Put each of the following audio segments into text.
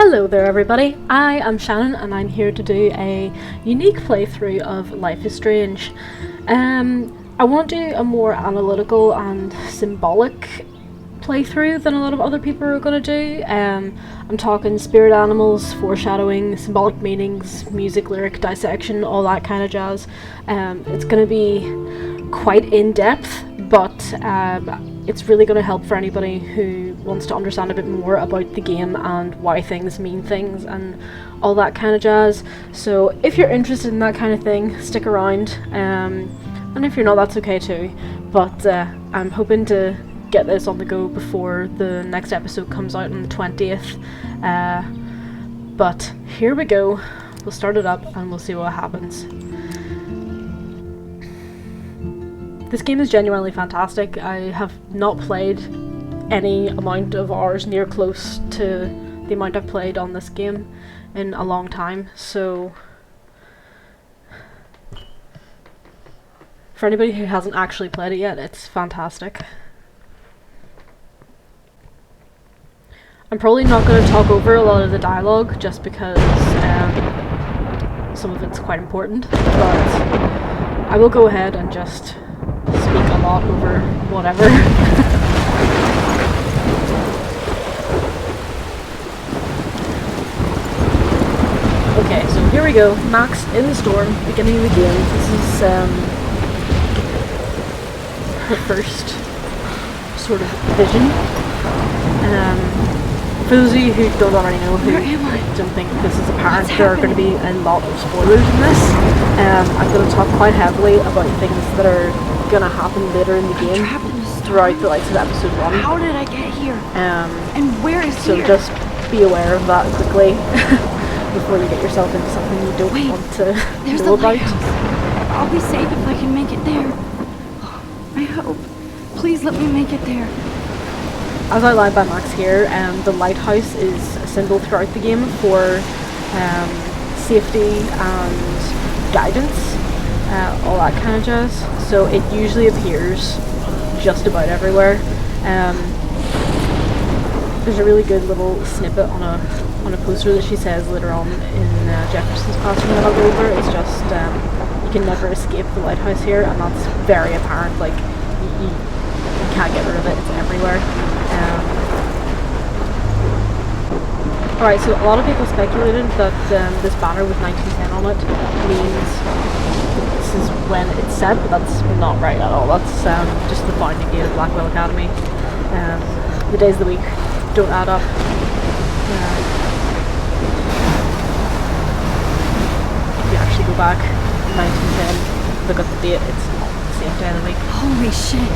Hello there everybody, I am Shannon and I'm here to do a unique playthrough of Life is Strange. I want to do a more analytical and symbolic playthrough than a lot of other people are going to do. I'm talking spirit animals, foreshadowing, symbolic meanings, music, lyric, dissection, all that kind of jazz. It's going to be quite in-depth, but it's really going to help for anybody who wants to understand a bit more about the game and why things mean things and all that kind of jazz. So if you're interested in that kind of thing, stick around, and if you're not, that's okay too. But I'm hoping to get this on the go before the next episode comes out on the 20th. But here we go, we'll start it up and we'll see what happens. This game is genuinely fantastic. I have not played any amount of hours near close to the amount I've played on this game in a long time, so for anybody who hasn't actually played it yet, it's fantastic. I'm probably not going to talk over a lot of the dialogue just because some of it's quite important, but I will go ahead and just speak a lot over whatever. Okay, so here we go. Max in the storm, beginning of the game. This is her first sort of vision. For those of you who don't already know, who I don't think this is apparent, there are going to be a lot of spoilers in this. I'm going to talk quite heavily about things that are going to happen later in the game throughout the likes of episode 1. How did I get here? And where is so here? Just be aware of that quickly before you get yourself into something you don't want to know about. I'll be safe if I can make it there. I hope. Please let me make it there. As outlined by Max here, the lighthouse is a symbol throughout the game for safety and guidance, all that kind of jazz. So it usually appears just about everywhere. There's a really good little snippet on a poster that she says later on in Jefferson's classroom that I'll go over. It's just you can never escape the lighthouse here, and that's very apparent. Like you can't get rid of it; it's everywhere. Alright, so a lot of people speculated that this banner with 1910 on it means this is when it's set, but that's not right at all. That's just the founding date of Blackwell Academy. The days of the week don't add up. If you actually go back 1910, look at the date, it's not the same day of the week. Holy shit.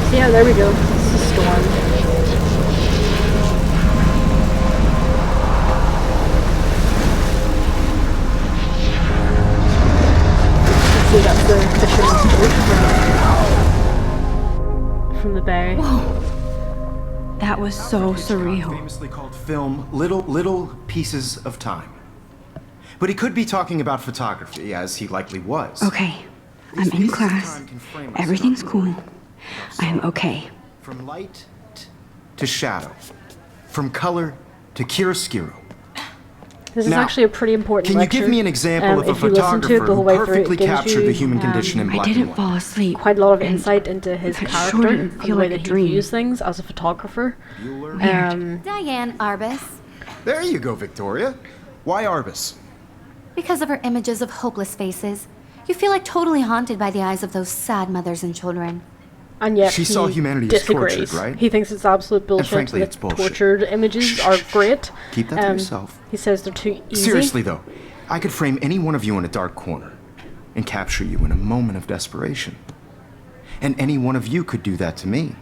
So yeah, there we go. This is Storm. See, that's the fisherman's boat from the bay. Whoa. That was so surreal. Famously called film Little Pieces of Time. But he could be talking about photography, as he likely was. Okay, I'm in class. Everything's cool. I'm okay. From light to shadow. From color to chiaroscuro. This is actually a pretty important lecture. lecture. Can you give me an example of a photographer who perfectly captured the human condition in black and white? I didn't fall asleep. Quite a lot of insight into his character and the way that he views things as a photographer. Diane Arbus. There you go, Victoria. Why Arbus? Because of her images of hopeless faces. You feel like totally haunted by the eyes of those sad mothers and children. And yet she saw humanity as tortured, right? He thinks it's absolute bullshit. And frankly, it's bullshit. Tortured images are great. Keep that to yourself. He says they're too easy. Seriously though, I could frame any one of you in a dark corner and capture you in a moment of desperation. And any one of you could do that to me.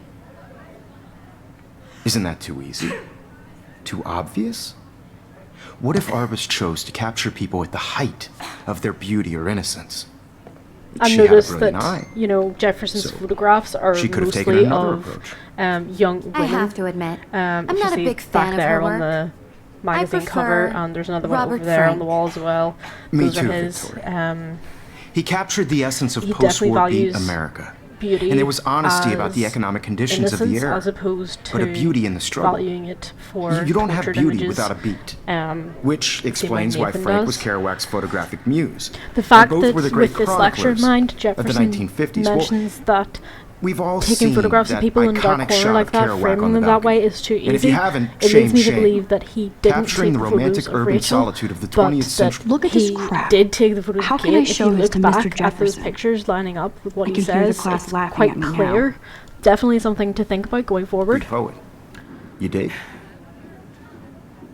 Isn't that too easy? Too obvious? What if Arbus chose to capture people at the height of their beauty or innocence? I've noticed that, you know, Jefferson's photographs are mostly of young women. I have to admit, I'm not a big fan of her work. On the magazine cover, and there's another one over there on the wall as well. Me too, Victoria. He captured the essence of post-war beat America. beauty and there was honesty about the as economic conditions of the innocence era. as opposed to But a beauty in the struggle. valuing it for You don't have portrait beauty images. without a beat. Um, Which explains why Nathan Frank was does. Kerouac's photographic muse. the fact both that were the great with this lecture of chroniclers mine, of the Jefferson 1950s. Well, mentions that we've all taking seen photographs of that people in dark iconic corner shot like of that, Kerouac framing on the them that way balcony. is too easy. And if you haven't, it shame, leads me to shame. believe that he didn't Capturing take the the romantic photos of urban Rachel, solitude of the but 20th that century. Look at this he crap. did take the photos How of can Kate. I If show you this look to back Mr. at those Jefferson? pictures lining up with what I he can hear the says, class it's laughing quite at me now. clear. Definitely something to think about going forward. Greek poet. You dig?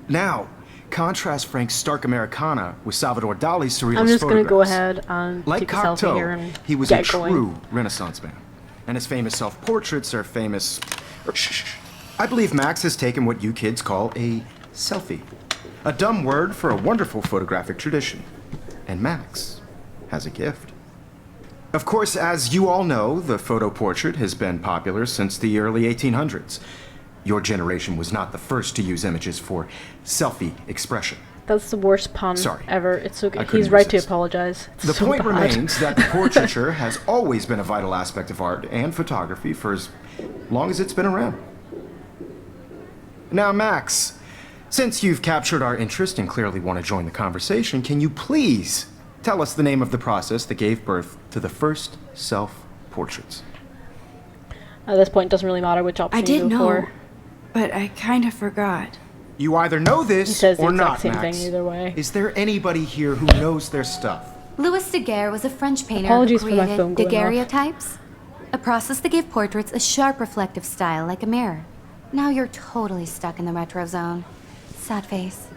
Now, contrast Frank's stark Americana with Salvador Dali's surrealist I'm just going to go photographs. ahead and Like take a selfie here Cocteau, and he was a get going. true Renaissance man. And his famous self-portraits are famous... I believe Max has taken what you kids call a selfie. A dumb word for a wonderful photographic tradition. And Max has a gift. Of course, as you all know, the photo portrait has been popular since the early 1800s. Your generation was not the first to use images for selfie expression. That's the worst pun Sorry. ever. It's okay. I couldn't He's right to resist. apologize. It's The so point bad. remains that the portraiture has always been a vital aspect of art and photography for as long as it's been around. Now, Max, since you've captured our interest and clearly want to join the conversation, can you please tell us the name of the process that gave birth to the first self-portraits? At this point, it doesn't really matter which option I you did go know, for. but I kind of forgot. You either know He this says the or exact not, same Max. thing either way. Is there anybody here who knows their stuff? Louis Daguerre was a French painter Apologies who for my created phone going off. daguerreotypes, a process that gave portraits a sharp reflective style like a mirror. Now you're totally stuck in the retro zone. Sad face.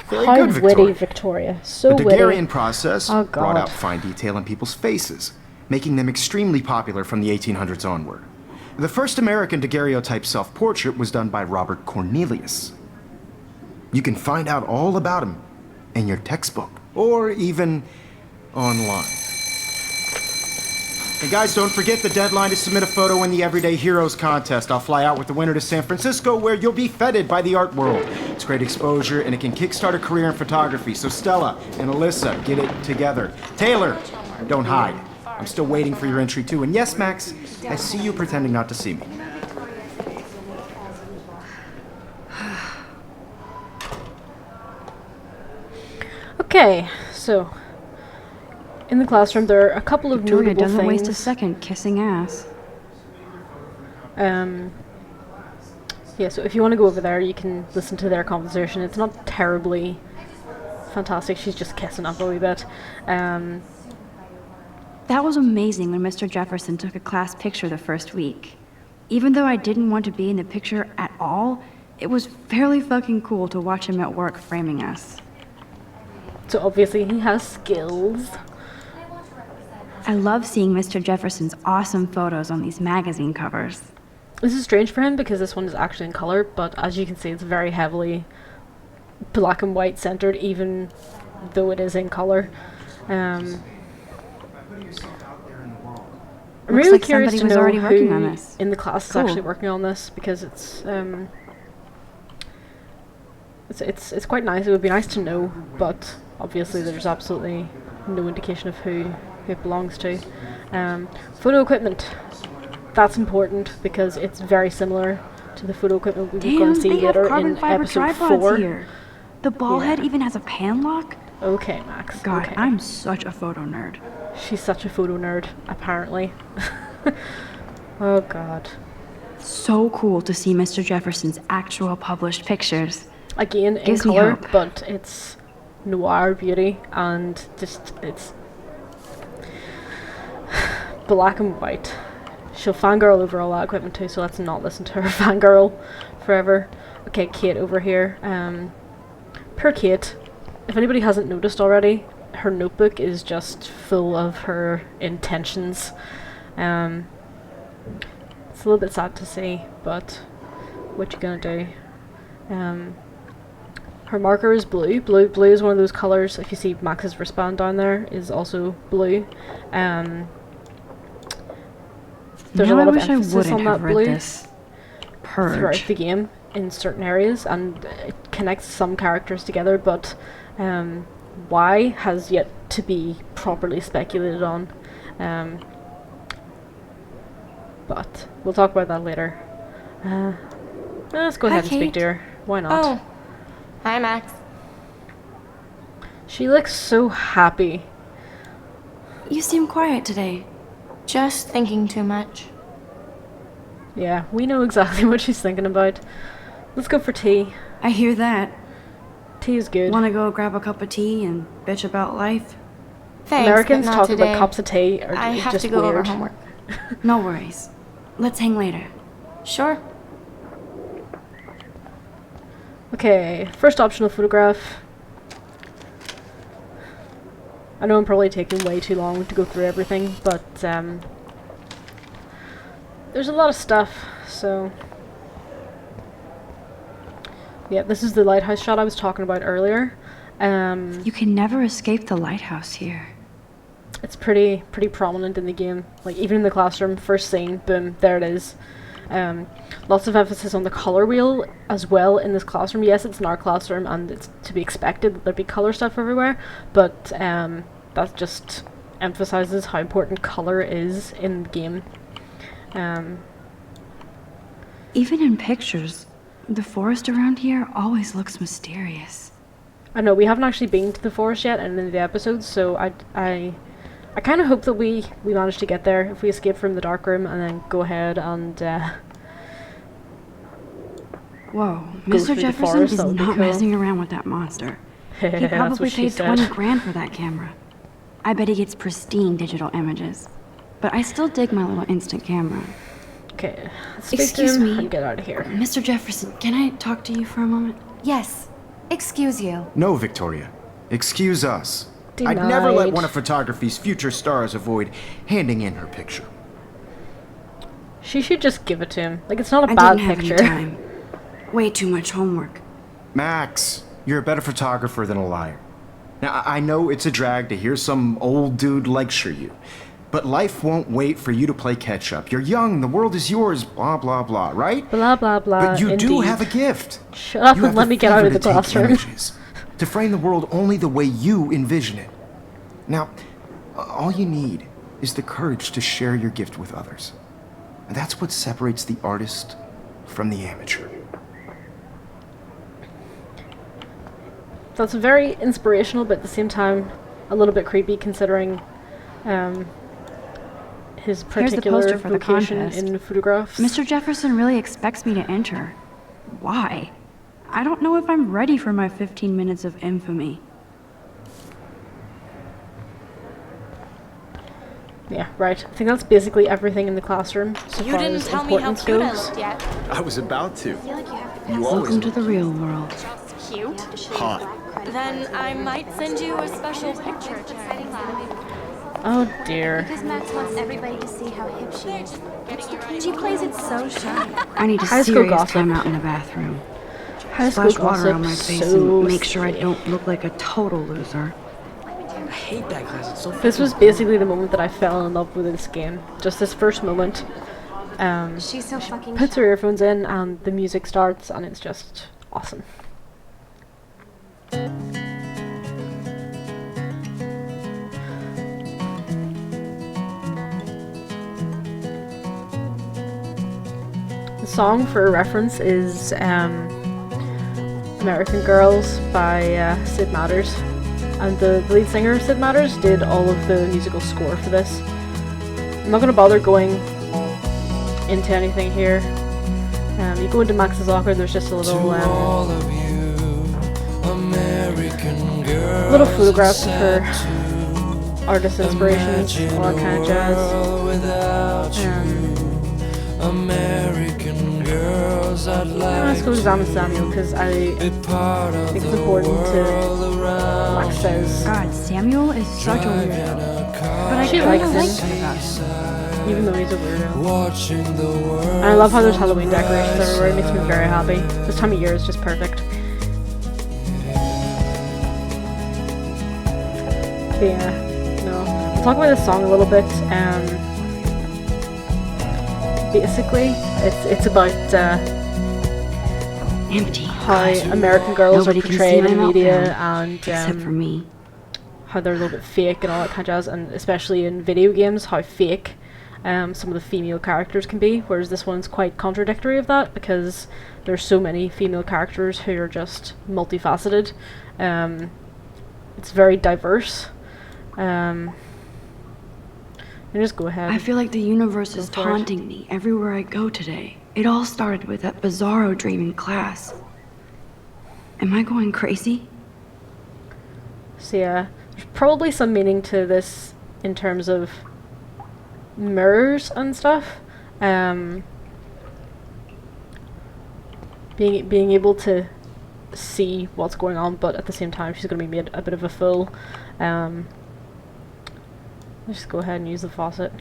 Very How good, witty, Victoria. Victoria. So The witty. Daguerrean process Oh, brought God. out fine detail in people's faces, making them extremely popular from the 1800s onward. The first American daguerreotype self-portrait was done by Robert Cornelius. You can find out all about him in your textbook, or even online. And guys, don't forget the deadline to submit a photo in the Everyday Heroes contest. I'll fly out with the winner to San Francisco, where you'll be feted by the art world. It's great exposure, and it can kickstart a career in photography. So Stella and Alyssa, get it together. Taylor, don't hide. I'm still waiting for your entry too. And yes, Max, I see you pretending not to see me. Okay, so in the classroom there are a couple of Victoria notable doesn't things. waste a second kissing ass. Yeah, so if you want to go over there, you can listen to their conversation. It's not terribly fantastic. She's just kissing up a wee bit. That was amazing when Mr. Jefferson took a class picture the first week. Even though I didn't want to be in the picture at all, it was fairly fucking cool to watch him at work framing us. So obviously he has skills. I love seeing Mr. Jefferson's awesome photos on these magazine covers. This is strange for him because this one is actually in color, but as you can see, it's very heavily black and white centered, even though it is in color. I'm Looks really like curious somebody to was know already working who on this. in the class Cool. is actually working on this, because it's quite nice. It would be nice to know, but obviously there's absolutely no indication of who it belongs to. Photo equipment. That's important because it's very similar to the photo equipment we're going Damn, to see they have later carbon in fiber episode tripods 4. here. The ball head Yeah. even has a pan lock? Okay, Max. God, okay. I'm such a photo nerd. She's such a photo nerd, apparently. Oh god. So cool to see Mr. Jefferson's actual published pictures. Again, in Gives me colour, hope. but it's noir beauty and just, it's black and white. She'll fangirl over all that equipment too, so let's not listen to her fangirl forever. Okay, Kate over here. Poor Kate. If anybody hasn't noticed already, her notebook is just full of her intentions. It's a little bit sad to see, but what you gonna do? Her marker is blue. Blue is one of those colours. If you see Max's wristband down there, is also blue. There's now a lot I of wish I emphasis wouldn't on have that read blue this. throughout Purge. the game in certain areas, and it connects some characters together, but why has yet to be properly speculated on. but we'll talk about that later. Let's go ahead and speak to her. Why not? Oh. Hi, Max. She looks so happy. You seem quiet today. Just thinking too much. Yeah, we know exactly what she's thinking about. Let's go for tea. I hear that. Tea is good. Want to go grab a cup of tea and bitch about life? Thanks, Americans but not talk today. about cups of tea are I have just to go over weird. homework. No worries. Let's hang later. Sure. Okay, first optional photograph. I know I'm probably taking way too long to go through everything, but there's a lot of stuff, so... Yeah, this is the lighthouse shot I was talking about earlier. You can never escape the lighthouse here. It's pretty prominent in the game. Like, even in the classroom, first scene, boom, there it is. Lots of emphasis on the color wheel as well in this classroom. Yes, it's an art classroom, and it's to be expected that there'd be color stuff everywhere, but that just emphasizes how important color is in the game. Even in pictures, the forest around here always looks mysterious. I know we haven't actually been to the forest yet and in the episodes, so I kind of hope that we manage to get there if we escape from the dark room and then go ahead and Whoa, Go Mr. through the Jefferson forest, is that would be not cool. messing around with that monster. He that's probably what she paid said. 20 grand for that camera. I bet he gets pristine digital images. But I still dig my little instant camera. Okay, let's speak Excuse to him me. and get out of here. Mr. Jefferson, can I talk to you for a moment? Yes. Excuse you. No, Victoria. Excuse us. I'd never let Denied. one of photography's future stars avoid handing in her picture. She should just give it to him. Like, it's not a I bad didn't have picture. any time. Way too much homework. Max, you're a better photographer than a liar. Now, I know it's a drag to hear some old dude lecture you, but life won't wait for you to play catch up. You're young, the world is yours, blah, blah, blah, right? Blah blah blah. But you do indeed. have a gift. Shut up You and have let the me get out of fever the to take classroom. images, to frame the world only the way you envision it. Now, all you need is the courage to share your gift with others. And that's what separates the artist from the amateur. That's very inspirational, but at the same time, a little bit creepy considering his Here's the particular poster for the vocation contest. in photographs. Mr. Jefferson really expects me to enter. Why? I don't know if I'm ready for my 15 minutes of infamy. Yeah, right. I think that's basically everything in the classroom so You far didn't as tell me how importance cute I goes. looked yet. I was about to. You always Welcome to the real world. Cute? hot. Then I might send you a special picture, Cherry. Oh dear. Because Max wants everybody to see how hip she is. She plays it so shy. I need a High school serious gossip. time out in the bathroom. High school Splash water on my gossip, face so and make sure I don't look like a total loser. I hate that class. It's so This was basically the moment that I fell in love with this game. Just this first moment. She's so fucking Puts her shy. earphones in and the music starts and it's just awesome. The song for reference is American Girls by Sid Matters. And the lead singer of Sid Matters did all of the musical score for this. I'm not going to bother going into anything here. You go into Max's Locker, there's just a little little photographs for artist inspirations, all that kind of jazz. Let's go to Sam and Samuel because I think it's important to Max says. God, Samuel is such a weirdo. But I She kinda likes like him. that about him. Even though he's a weirdo. And I love how there's Halloween decorations everywhere, it makes me very happy. This time of year is just perfect. But yeah, no. I'll talk about this song a little bit. Basically, it's about Empty. how American girls Nobody are can see portrayed my in media meltdown, and except for me. how they're a little bit fake and all that kind of jazz, and especially in video games, how fake some of the female characters can be, whereas this one's quite contradictory of that because there's so many female characters who are just multifaceted. It's very diverse. And just go ahead. I feel like the universe is taunting me everywhere I go today. It all started with that bizarro dream in class. Am I going crazy? So yeah, there's probably some meaning to this in terms of mirrors and stuff. Being able to see what's going on, but at the same time she's going to be made a bit of a fool. Let's just go ahead and use the faucet.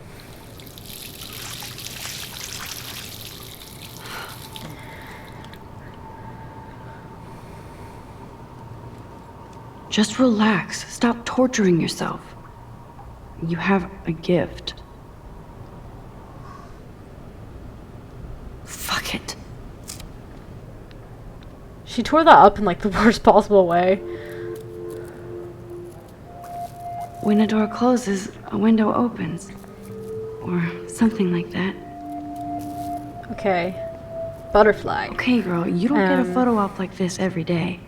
Just relax. Stop torturing yourself. You have a gift. Fuck it. She tore that up in like the worst possible way. When a door closes, a window opens. Or something like that. Okay. Butterfly. Okay, girl, you don't get a photo op like this every day.